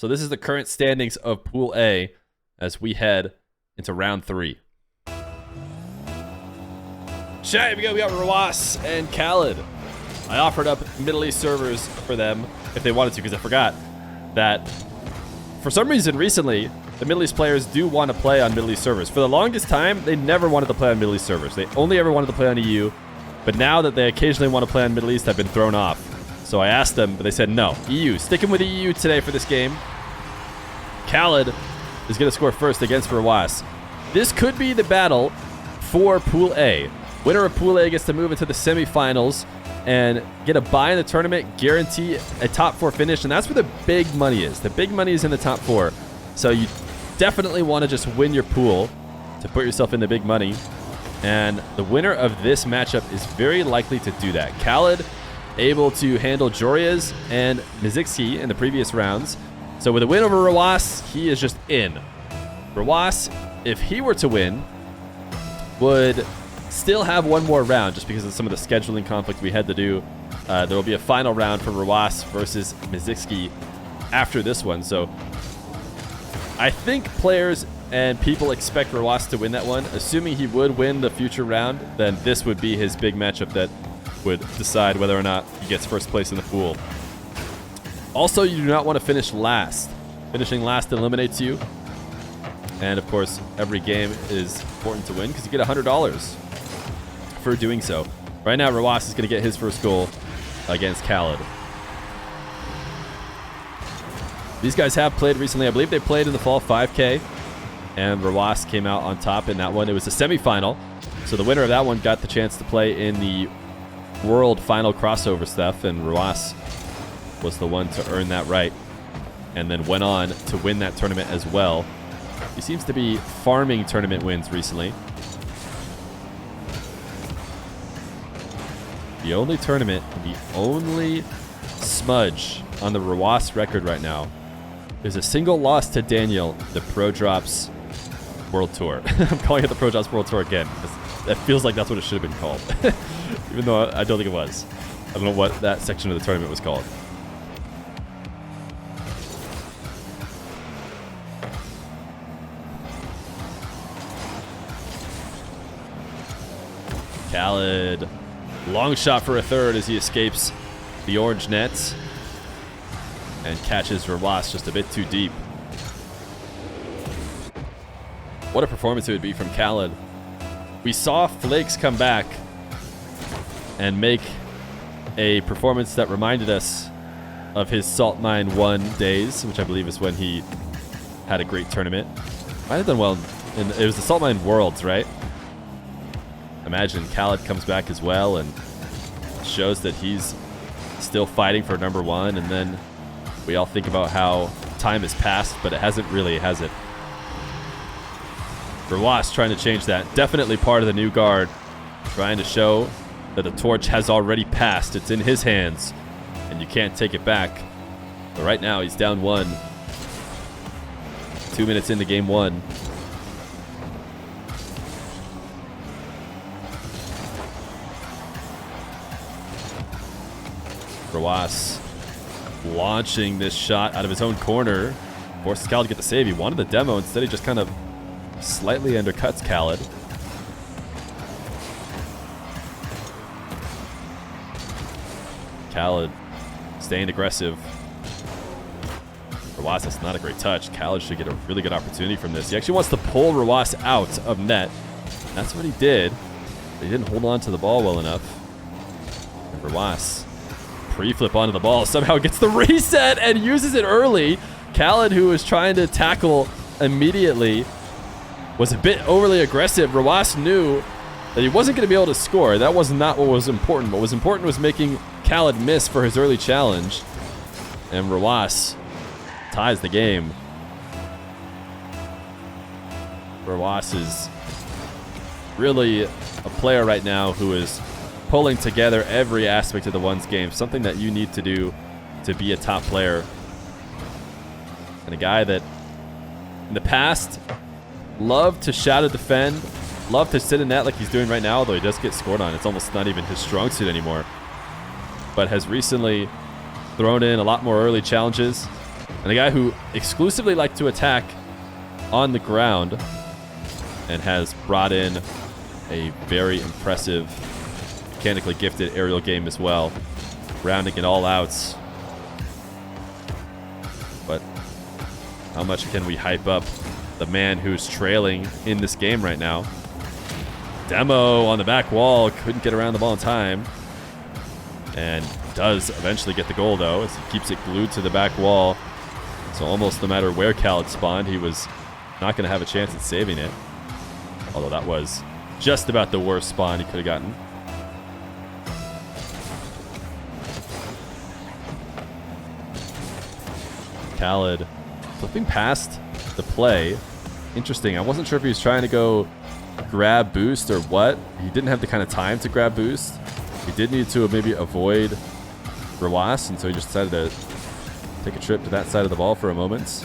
So this is the current standings of Pool A as we head into round 3. Here we go. We got Rawas and oKhaliD. I offered up Middle East servers for them if they wanted to, because I forgot that for some reason recently, the Middle East players do want to play on Middle East servers. For the longest time, they never wanted to play on Middle East servers. They only ever wanted to play on EU, but now that they occasionally want to play on Middle East, I've been thrown off. So I asked them, but they said no. EU. Sticking with EU today for this game. oKhaliD is going to score first against Rawas. This could be the battle for Pool A. Winner of Pool A gets to move into the semifinals and get a bye in the tournament, guarantee a top 4 finish, and that's where the big money is. The big money is in the top 4. So you definitely want to just win your pool to put yourself in the big money. And the winner of this matchup is very likely to do that. oKhaliD able to handle Jorias and Mizixki in the previous rounds. So with a win over Rawas, he is just in. Rawas, if he were to win, would still have one more round just because of some of the scheduling conflict we had to do. There will be a final round for Rawas versus Mizixki after this one. So I think players and people expect Rawas to win that one. Assuming he would win the future round, then this would be his big matchup that would decide whether or not he gets first place in the pool. Also, you do not want to finish last. Finishing last eliminates you. And of course, every game is important to win because you get $100 for doing so. Right now, Rawas is going to get his first goal against oKhaliD. These guys have played recently. I believe they played in the fall 5K, and Rawas came out on top in that one. It was a semifinal, so the winner of that one got the chance to play in the World Final crossover stuff, and Rawas was the one to earn that right, and then went on to win that tournament as well. He seems to be farming tournament wins recently. The only tournament, the only smudge on the Rawas record right now is a single loss to Daniel, the Pro Drops World Tour. I'm calling it the Pro Drops World Tour again. That feels like that's what it should have been called. Even though I don't think it was. I don't know what that section of the tournament was called. oKhaliD. Long shot for a third as he escapes the orange nets and catches Rawas just a bit too deep. What a performance it would be from oKhaliD. We saw Flakes come back and make a performance that reminded us of his Salt Mine 1 days, which I believe is when he had a great tournament. Might have done well. It was the Salt Mine Worlds, right? Imagine oKhaliD comes back as well and shows that he's still fighting for number 1, and then we all think about how time has passed, but it hasn't really, has it? Rawas trying to change that. Definitely part of the new guard, trying to show that the torch has already passed. It's in his hands, and you can't take it back. But right now, he's down 1. 2 minutes into game 1. Rawas launching this shot out of his own corner. Forces oKhaliD to get the save. He wanted the demo. Instead, he just kind of slightly undercuts oKhaliD. oKhaliD staying aggressive. Rawas, that's not a great touch. oKhaliD should get a really good opportunity from this. He actually wants to pull Rawas out of net. That's what he did. But he didn't hold on to the ball well enough. And Rawas pre-flip onto the ball, somehow gets the reset and uses it early. oKhaliD, who was trying to tackle immediately, was a bit overly aggressive. Rawas knew that he wasn't going to be able to score. That was not what was important. What was important was making oKhaliD miss for his early challenge. And Rawas ties the game. Rawas is really a player right now who is pulling together every aspect of the ones game, something that you need to do to be a top player. And a guy that in the past loved to shadow defend, loved to sit in net like he's doing right now, although he does get scored on. It's almost not even his strong suit anymore. But has recently thrown in a lot more early challenges, And a guy who exclusively liked to attack on the ground and has brought in a very impressive, mechanically gifted aerial game as well, rounding it all out. But how much can we hype up the man who's trailing in this game right now? Demo on the back wall, couldn't get around the ball in time. And does eventually get the goal, though, as he keeps it glued to the back wall. So almost no matter where oKhaliD spawned, he was not going to have a chance at saving it. Although that was just about the worst spawn he could have gotten. oKhaliD flipping past the play. Interesting. I wasn't sure if he was trying to go grab boost or what. He didn't have the kind of time to grab boost. He did need to maybe avoid Rw9, and so he just decided to take a trip to that side of the ball for a moment.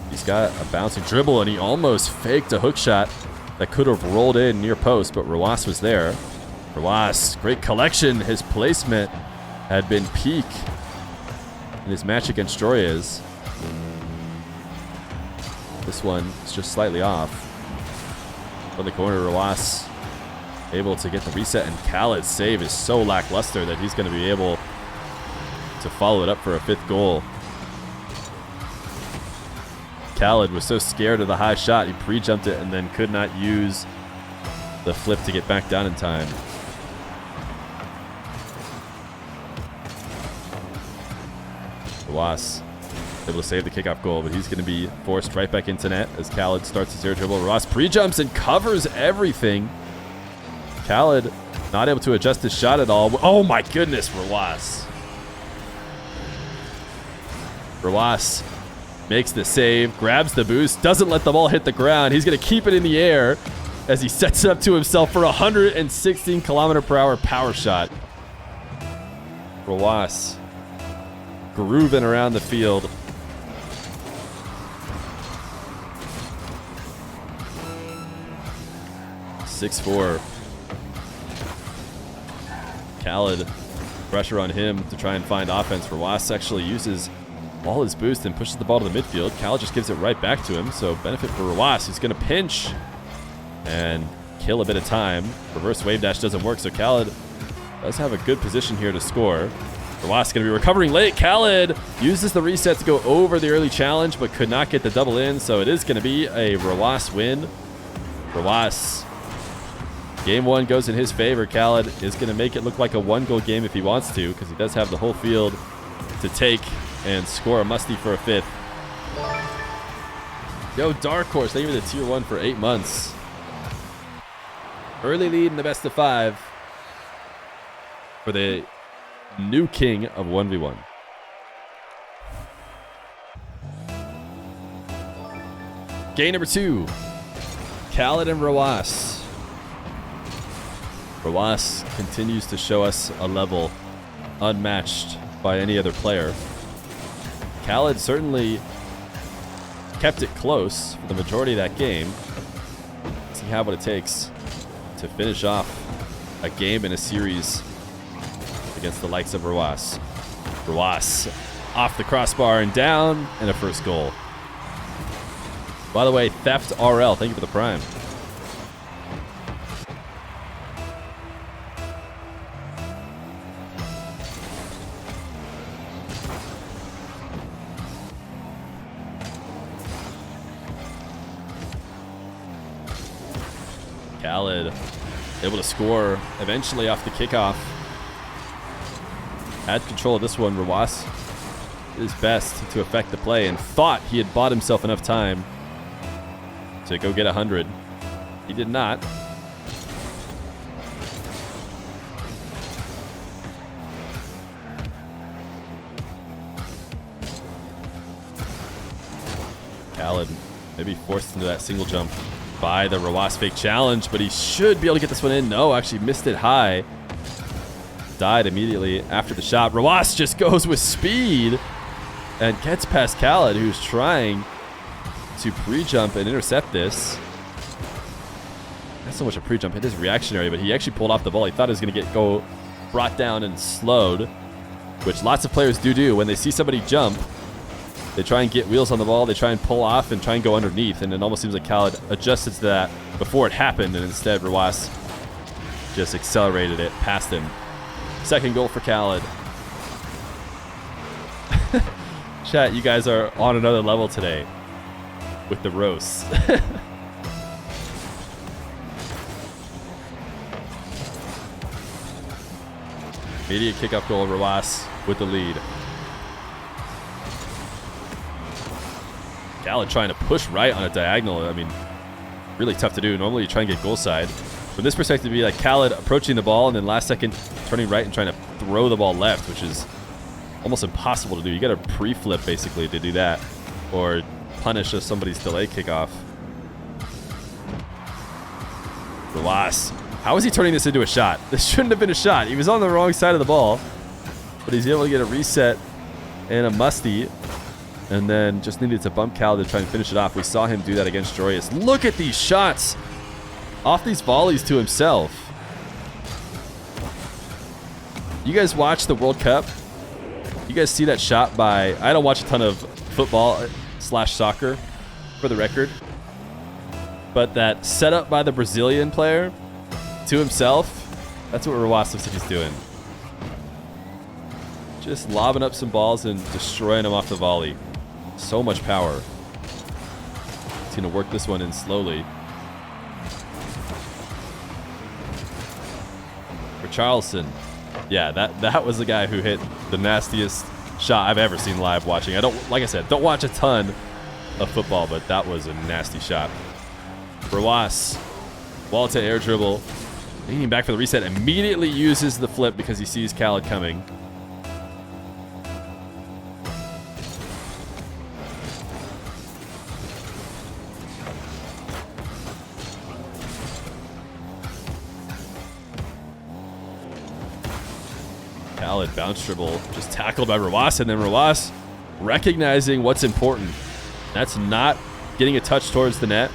He's got a bouncing dribble, and he almost faked a hook shot that could have rolled in near post, but Rw9 was there. Rw9, great collection. His placement had been peak in his match against Joryas. This one is just slightly off. From the corner, Rw9 able to get the reset, and oKhaliD's save is so lackluster that he's going to be able to follow it up for a 5th goal. oKhaliD was so scared of the high shot, he pre-jumped it and then could not use the flip to get back down in time. Rw9 able to save the kickoff goal, but he's going to be forced right back into net as oKhaliD starts his air dribble. Rw9 pre-jumps and covers everything. oKhaliD not able to adjust his shot at all. Oh my goodness, Rw9. Rw9 makes the save, grabs the boost, doesn't let the ball hit the ground. He's going to keep it in the air as he sets it up to himself for a 116 km/h power shot. Rw9 grooving around the field. (6-4). oKhaliD, pressure on him to try and find offense. Rw9 actually uses all his boost and pushes the ball to the midfield. oKhaliD just gives it right back to him, so benefit for Rw9. He's going to pinch and kill a bit of time. Reverse wave dash doesn't work, so oKhaliD does have a good position here to score. Rw9 going to be recovering late. oKhaliD uses the reset to go over the early challenge, but could not get the double in, so it is going to be a Rw9 win. Rw9, game 1 goes in his favor. oKhaliD is going to make it look like a 1-goal game if he wants to, because he does have the whole field to take and score a musty for a 5th. Yo, Dark Horse, thank you for the tier 1 for 8 months. Early lead in the best of 5 for the new king of 1v1. Game number 2. oKhaliD and Rw9. Rw9 continues to show us a level unmatched by any other player. oKhaliD certainly kept it close for the majority of that game. See how what it takes to finish off a game in a series against the likes of Rw9. Rw9 off the crossbar and down, and a 1st goal. By the way, Theft RL, thank you for the prime. oKhaliD able to score eventually off the kickoff. Had control of this one. Rw9 did his best to affect the play and thought he had bought himself enough time to go get 100. He did not. oKhaliD maybe forced into that single jump by the Rw9 fake challenge, but he should be able to get this one in. No, actually missed it high. Died immediately after the shot. Rw9 just goes with speed and gets past oKhaliD, who's trying to pre-jump and intercept this. Not so much a pre-jump, it is reactionary, but he actually pulled off the ball. He thought it was going to go brought down and slowed, which lots of players do when they see somebody jump. They try and get wheels on the ball. They try and pull off and try and go underneath. And it almost seems like oKhaliD adjusted to that before it happened. And instead, Rw9 just accelerated it past him. Second goal for oKhaliD. Chat, you guys are on another level today with the roasts. Immediate kickoff goal, Rw9 with the lead. oKhaliD trying to push right on a diagonal. I mean, really tough to do. Normally you try and get goal side. From this perspective, it'd be like oKhaliD approaching the ball and then last second turning right and trying to throw the ball left, which is almost impossible to do. You got to pre-flip basically to do that, or punish somebody's delay kickoff. Rw9. How is he turning this into a shot? This shouldn't have been a shot. He was on the wrong side of the ball, but he's able to get a reset and a musty, and then just needed to bump oKhaliD to try and finish it off. We saw him do that against Joyous. Look at these shots off these volleys to himself. You guys watch the World Cup? You guys see that shot by... I don't watch a ton of football / soccer, for the record. But that setup by the Brazilian player to himself, that's what Rw9 looks like he's doing. Just lobbing up some balls and destroying them off the volley. So much power. He's going to work this one in slowly. For Charleston. Yeah, that was the guy who hit the nastiest shot I've ever seen live watching. Like I said, don't watch a ton of football, but that was a nasty shot. Rw9, wall to air dribble, leaning back for the reset, immediately uses the flip because he sees oKhaliD coming. oKhaliD bounce dribble, just tackled by Rw9, and then Rw9 recognizing what's important. That's not getting a touch towards the net,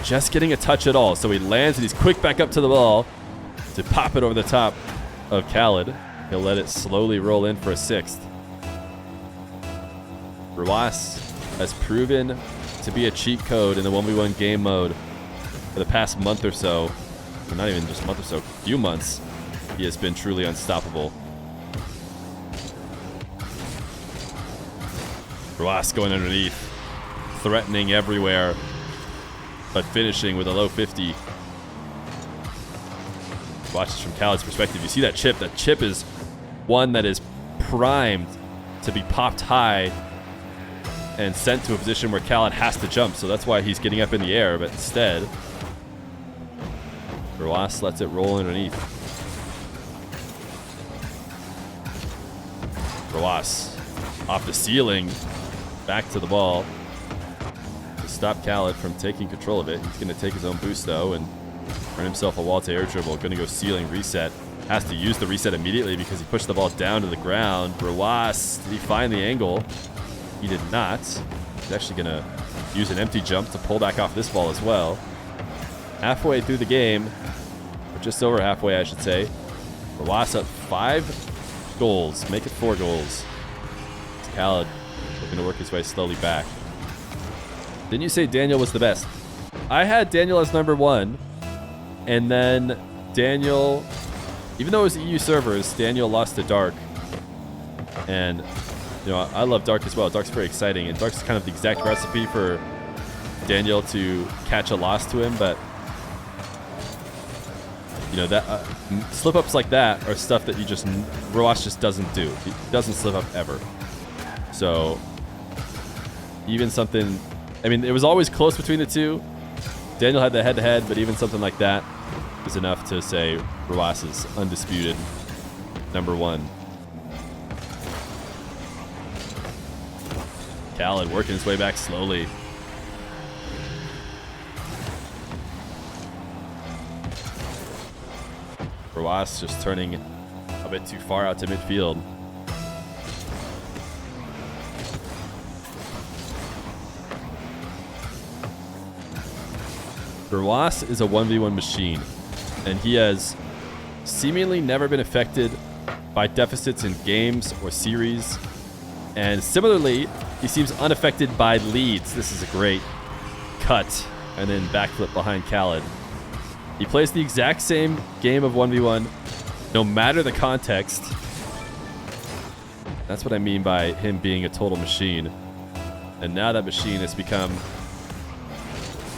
just getting a touch at all. So he lands and he's quick back up to the ball to pop it over the top of oKhaliD. He'll let it slowly roll in for a sixth. Rw9 has proven to be a cheat code in the 1v1 game mode for the past month or so. Or not even just a month or so, few months. He has been truly unstoppable. Rw9 going underneath, threatening everywhere, but finishing with a low 50. Watch this from oKhaliD's perspective. You see that chip? That chip is one that is primed to be popped high and sent to a position where oKhaliD has to jump. So that's why he's getting up in the air, but instead, Rw9 lets it roll underneath. Rw9 off the ceiling, back to the ball to stop oKhaliD from taking control of it. He's going to take his own boost though and earn himself a wall to air dribble. Going to go ceiling reset. Has to use the reset immediately because he pushed the ball down to the ground. Rw9, did he find the angle? He did not. He's actually going to use an empty jump to pull back off this ball as well. Halfway through the game, or just over halfway I should say, Rw9 up 5 goals, make it 4 goals. oKhaliD looking to work his way slowly back. Didn't you say Daniel was the best? I had Daniel as number 1, and then Daniel, even though it was EU servers, Daniel lost to Dark. And, you know, I love Dark as well. Dark's very exciting, and Dark's kind of the exact recipe for Daniel to catch a loss to him, but you know, that slip-ups like that are stuff that Rw9 just doesn't do. He doesn't slip up ever. So even something, I mean, it was always close between the two. Daniel had the head-to-head, but even something like that is enough to say Rw9 is undisputed number 1. oKhaliD working his way back slowly. Rw9 just turning a bit too far out to midfield. Rw9 is a 1v1 machine, and he has seemingly never been affected by deficits in games or series. And similarly, He seems unaffected by leads. This is a great cut. And then backflip behind oKhaliD. He plays the exact same game of 1v1, no matter the context. That's what I mean by him being a total machine. And now that machine has become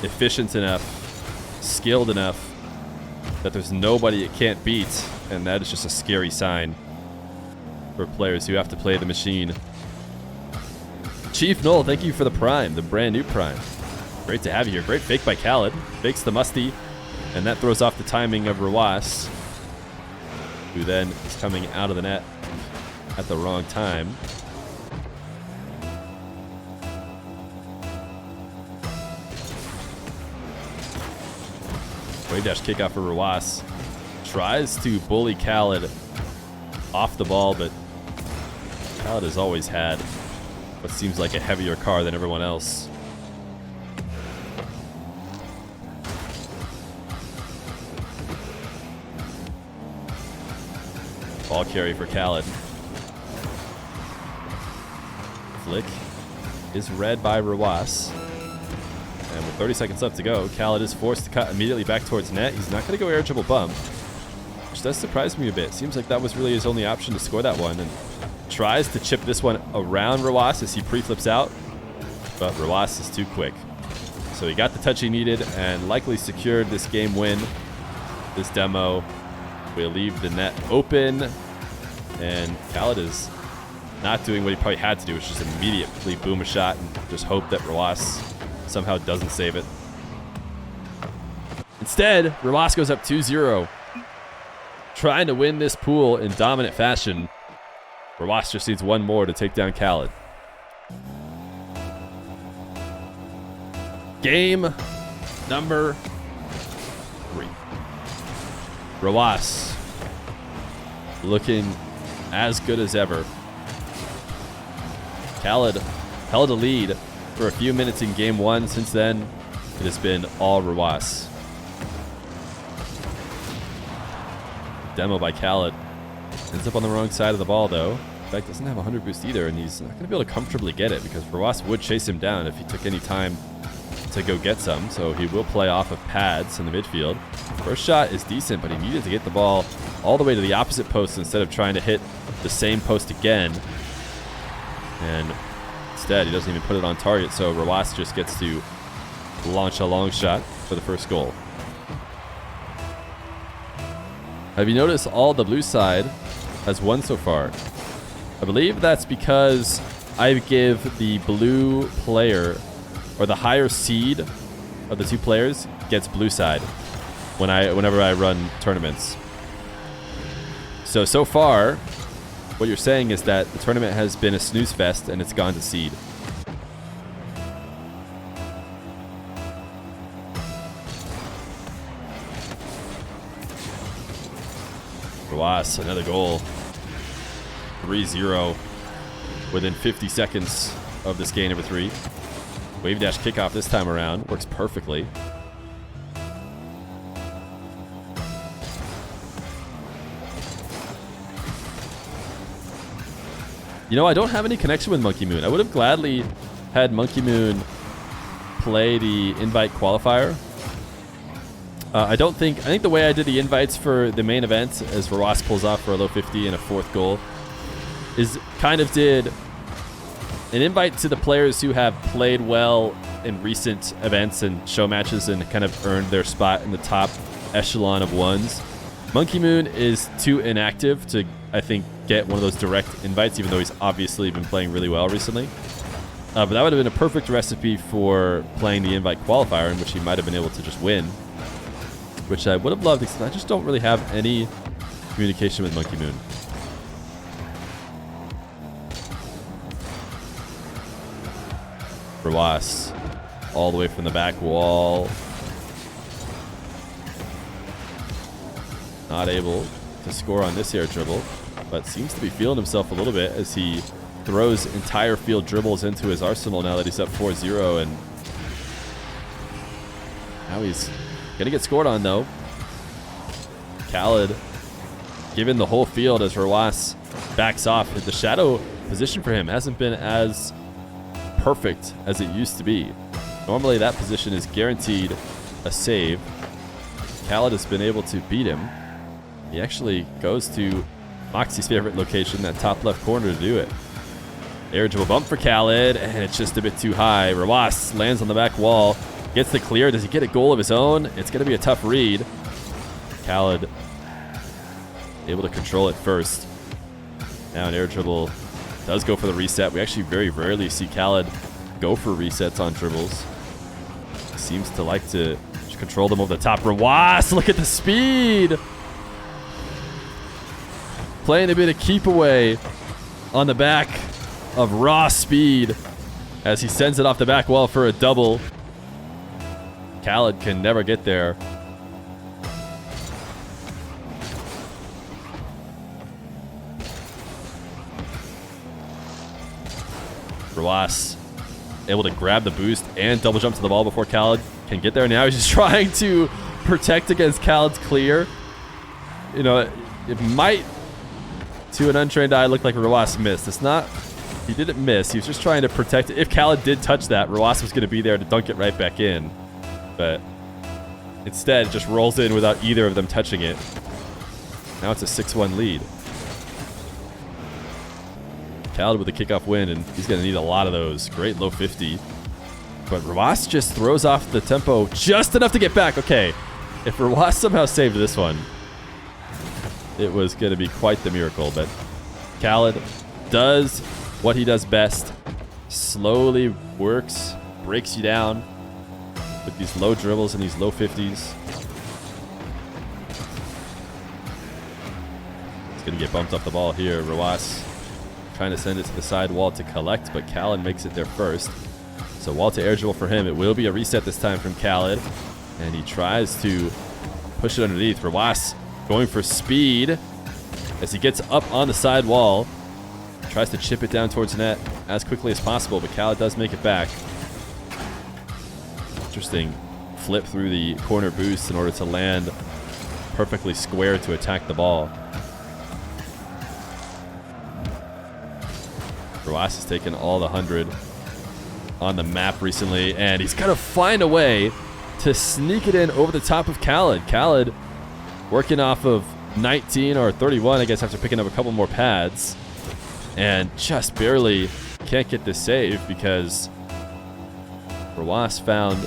efficient enough, skilled enough, that there's nobody it can't beat. And that is just a scary sign for players who have to play the machine. Chief Noel, thank you for the Prime, the brand new Prime. Great to have you here. Great fake by oKhaliD. Fakes the musty, and that throws off the timing of Rw9, who then is coming out of the net at the wrong time. Wave dash kickoff for Rw9. Tries to bully oKhaliD off the ball, but oKhaliD has always had what seems like a heavier car than everyone else. Ball carry for oKhaliD. Flick is read by Rw9. And with 30 seconds left to go, oKhaliD is forced to cut immediately back towards net. He's not going to go air dribble bump, which does surprise me a bit. Seems like that was really his only option to score that one. And tries to chip this one around Rw9 as he pre-flips out, but Rw9 is too quick. So he got the touch he needed and likely secured this game win. This demo will leave the net open, and oKhaliD is not doing what he probably had to do, which is just immediately boom a shot and just hope that Rw9 somehow doesn't save it. Instead, Rw9 goes up 2-0, trying to win this pool in dominant fashion. Rw9 just needs one more to take down oKhaliD. Game number 3. Rw9 looking as good as ever. oKhaliD held a lead for a few minutes in game 1. Since then, it has been all Rw9. Demo by oKhaliD. Ends up on the wrong side of the ball, though. In fact, doesn't have 100 boost either, and he's not going to be able to comfortably get it because Rw9 would chase him down if he took any time to go get some. So he will play off of pads in the midfield. First shot is decent, but he needed to get the ball all the way to the opposite post instead of trying to hit the same post again. And instead, he doesn't even put it on target, so Rw9 just gets to launch a long shot for the first goal. Have you noticed all the blue side has won so far? I believe that's because I give the blue player, or the higher seed of the two players, gets blue side whenever I run tournaments. So far, what you're saying is that the tournament has been a snooze fest and it's gone to seed. Rw9, another goal. 3-0 within 50 seconds of this game number 3. Wave dash kickoff this time around. Works perfectly. You know, I don't have any connection with Monkey Moon. I would have gladly had Monkey Moon play the invite qualifier. I think the way I did the invites for the main event, as Rw9 pulls off for a low 50 and a 4th goal, is kind of did an invite to the players who have played well in recent events and show matches and kind of earned their spot in the top echelon of ones. Monkey Moon is too inactive to, I think, get one of those direct invites, even though he's obviously been playing really well recently. But that would have been a perfect recipe for playing the invite qualifier, in which he might have been able to just win, which I would have loved, because I just don't really have any communication with Monkey Moon. Rw9 all the way from the back wall. Not able to score on this air dribble, but seems to be feeling himself a little bit as he throws entire field dribbles into his arsenal now that he's up 4-0, and now he's gonna get scored on, though. oKhaliD given the whole field as Rw9 backs off. The shadow position for him hasn't been as perfect as it used to be. Normally that position is guaranteed a save. oKhaliD has been able to beat him. He actually goes to Moxie's favorite location, that top left corner, to do it. Air dribble bump for oKhaliD, and it's just a bit too high. Rw9 lands on the back wall, gets the clear. Does he get a goal of his own? It's going to be a tough read. oKhaliD able to control it first. Now an air dribble does go for the reset. We actually very rarely see oKhaliD go for resets on dribbles. He seems to like to control them over the top. Rw9, look at the speed! Playing a bit of keep away on the back of raw speed as he sends it off the back wall for a double. oKhaliD can never get there. Rw9 able to grab the boost and double jump to the ball before oKhaliD can get there. Now he's just trying to protect against oKhaliD's clear. You know, it might, to an untrained eye, look like Rw9 missed. It's not, he didn't miss. He was just trying to protect it. If oKhaliD did touch that, Rw9 was going to be there to dunk it right back in. But instead, it just rolls in without either of them touching it. Now it's a 6-1 lead. oKhaliD with a kickoff win, and he's going to need a lot of those. Great low 50. But Rw9 just throws off the tempo just enough to get back. Okay, if Rw9 somehow saved this one, it was going to be quite the miracle. But oKhaliD does what he does best. Slowly works, breaks you down with these low dribbles and these low 50s. He's going to get bumped off the ball here. Rw9 trying to send it to the side wall to collect, but oKhaliD makes it there first. So wall to air dribble for him. It will be a reset this time from oKhaliD. And he tries to push it underneath. Rw9 going for speed as he gets up on the side wall. Tries to chip it down towards net as quickly as possible, but oKhaliD does make it back. Interesting flip through the corner boost in order to land perfectly square to attack the ball. Rw9 has taken all the 100 on the map recently, and he's going to find a way to sneak it in over the top of oKhaliD. oKhaliD working off of 19 or 31, I guess, after picking up a couple more pads, and just barely can't get this save because Rw9 found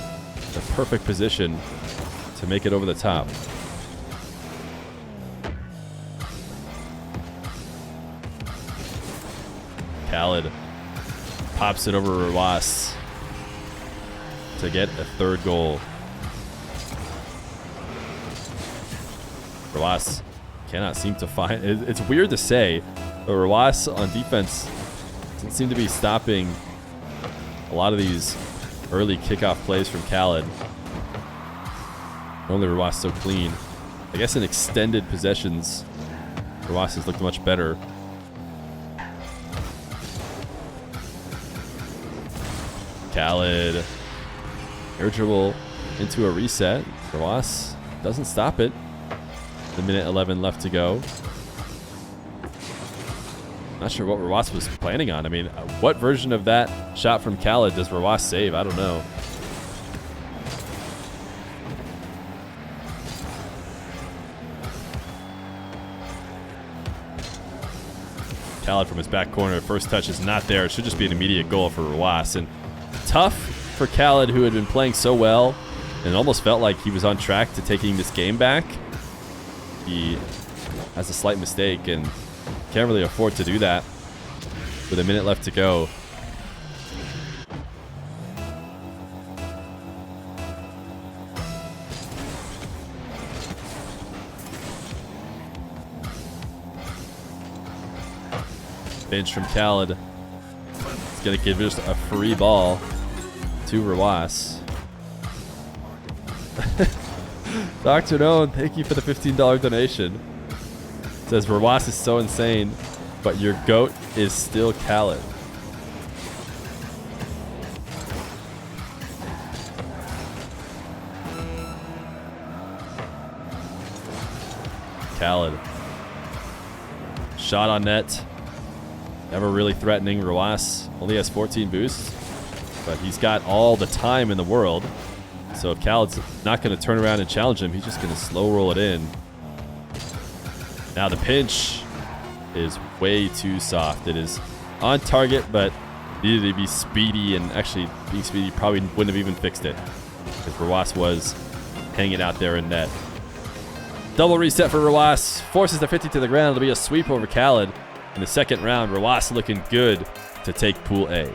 the perfect position to make it over the top. oKhaliD pops it over Rw9 to get a third goal. Rw9 cannot seem to find... It's weird to say, but Rw9 on defense doesn't seem to be stopping a lot of these early kickoff plays from oKhaliD. Normally Rw9 so clean. I guess in extended possessions, Rw9 has looked much better. oKhaliD air dribble into a reset. Rw9 doesn't stop it. The minute 11 left to go. Not sure what Rw9 was planning on. I mean, what version of that shot from oKhaliD does Rw9 save? I don't know. oKhaliD from his back corner. First touch is not there. It should just be an immediate goal for Rw9. And tough for oKhaliD, who had been playing so well and almost felt like he was on track to taking this game back. He has a slight mistake and can't really afford to do that with a minute left to go. Bench from oKhaliD. It's going to give just a free ball to Rw9. Dr. Known, thank you for the $15 donation. Says Rw9 is so insane, but your GOAT is still oKhaliD. oKhaliD. Shot on net. Never really threatening. Rw9 only has 14 boosts. but he's got all the time in the world. So if oKhaliD's not going to turn around and challenge him, he's just going to slow roll it in. Now the pinch is way too soft. It is on target, but needed to be speedy, and actually being speedy probably wouldn't have even fixed it because Rw9 was hanging out there in net. Double reset for Rw9, forces the 50 to the ground. It'll be a sweep over oKhaliD in the second round. Rw9 looking good to take Pool A.